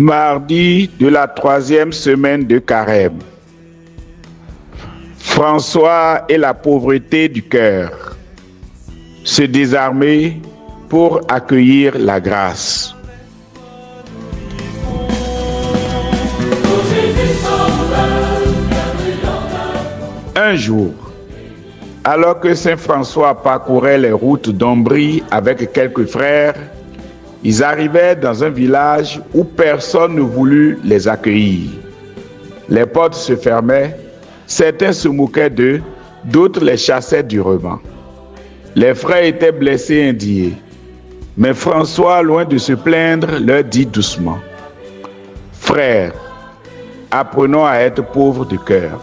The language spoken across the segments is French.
Mardi de la 3e semaine de Carême. François et la pauvreté du cœur. Se désarmer pour accueillir la grâce. Un jour, alors que saint François parcourait les routes d'Ombrie avec quelques frères, ils arrivaient dans un village où personne ne voulut les accueillir. Les portes se fermaient, certains se moquaient d'eux, d'autres les chassaient durement. Les frères étaient blessés et indignés. Mais François, loin de se plaindre, leur dit doucement: « Frères, apprenons à être pauvres de cœur.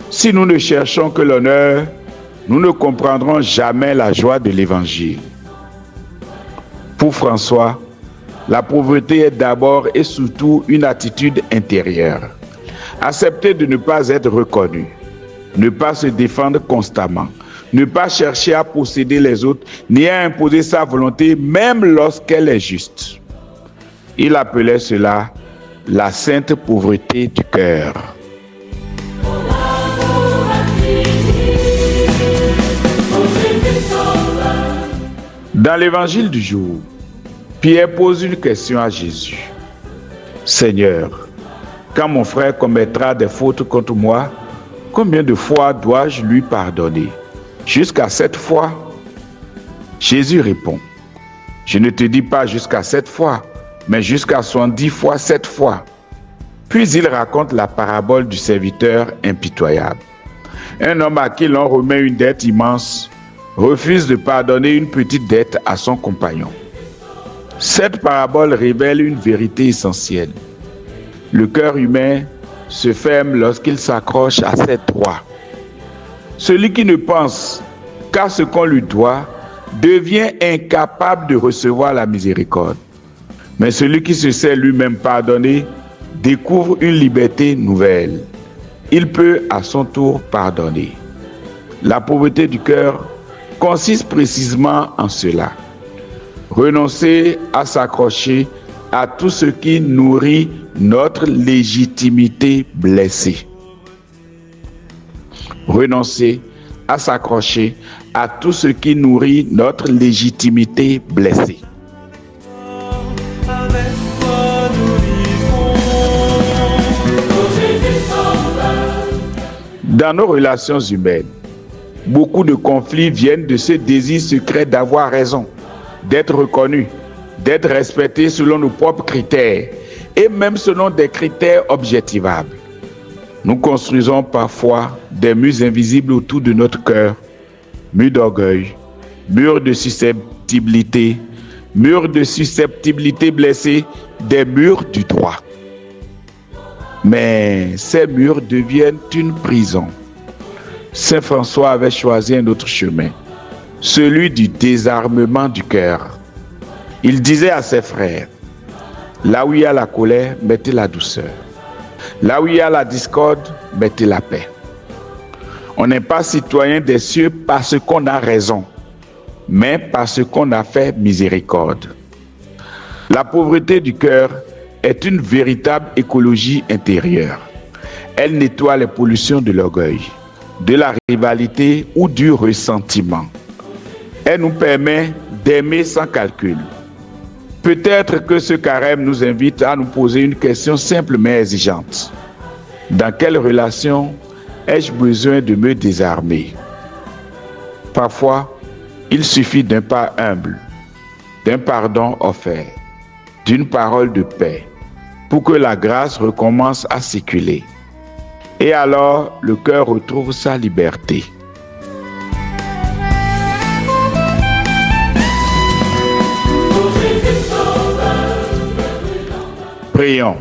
Si nous ne cherchons que l'honneur, nous ne comprendrons jamais la joie de l'Évangile. » Pour François, la pauvreté est d'abord et surtout une attitude intérieure. Accepter de ne pas être reconnu, ne pas se défendre constamment, ne pas chercher à posséder les autres, ni à imposer sa volonté, même lorsqu'elle est juste. Il appelait cela la sainte pauvreté du cœur. Dans l'évangile du jour, Pierre pose une question à Jésus. « Seigneur, quand mon frère commettra des fautes contre moi, combien de fois dois-je lui pardonner? Jusqu'à 7 fois ?» Jésus répond: « Je ne te dis pas jusqu'à 7 fois, mais jusqu'à 70 fois 7 fois. » Puis il raconte la parabole du serviteur impitoyable. Un homme à qui l'on remet une dette immense refuse de pardonner une petite dette à son compagnon. Cette parabole révèle une vérité essentielle. Le cœur humain se ferme lorsqu'il s'accroche à ses droits. Celui qui ne pense qu'à ce qu'on lui doit devient incapable de recevoir la miséricorde. Mais celui qui se sait lui-même pardonner découvre une liberté nouvelle. Il peut à son tour pardonner. La pauvreté du cœur consiste précisément en cela. Renoncer à s'accrocher à tout ce qui nourrit notre légitimité blessée. Renoncer à s'accrocher à tout ce qui nourrit notre légitimité blessée. Dans nos relations humaines, beaucoup de conflits viennent de ce désir secret d'avoir raison, d'être reconnu, d'être respecté selon nos propres critères et même selon des critères objectivables. Nous construisons parfois des murs invisibles autour de notre cœur, murs d'orgueil, murs de susceptibilité blessés, des murs du droit. Mais ces murs deviennent une prison. Saint François avait choisi un autre chemin, celui du désarmement du cœur. Il disait à ses frères: là où il y a la colère, mettez la douceur. Là où il y a la discorde, mettez la paix. On n'est pas citoyen des cieux parce qu'on a raison, mais parce qu'on a fait miséricorde. La pauvreté du cœur est une véritable écologie intérieure. Elle nettoie les pollutions de l'orgueil, de la rivalité ou du ressentiment. Elle nous permet d'aimer sans calcul. Peut-être que ce carême nous invite à nous poser une question simple mais exigeante. Dans quelle relation ai-je besoin de me désarmer? Parfois, il suffit d'un pas humble, d'un pardon offert, d'une parole de paix pour que la grâce recommence à circuler. Et alors, le cœur retrouve sa liberté. Prions.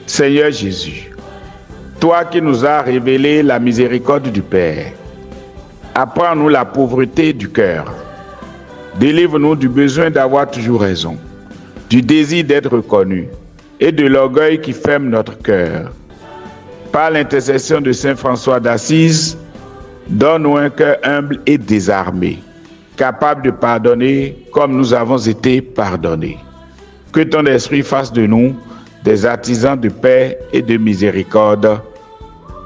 Seigneur Jésus, toi qui nous as révélé la miséricorde du Père, apprends-nous la pauvreté du cœur. Délivre-nous du besoin d'avoir toujours raison, du désir d'être reconnu et de l'orgueil qui ferme notre cœur. Par l'intercession de saint François d'Assise, donne-nous un cœur humble et désarmé, capable de pardonner comme nous avons été pardonnés. Que ton esprit fasse de nous des artisans de paix et de miséricorde.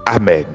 Amen.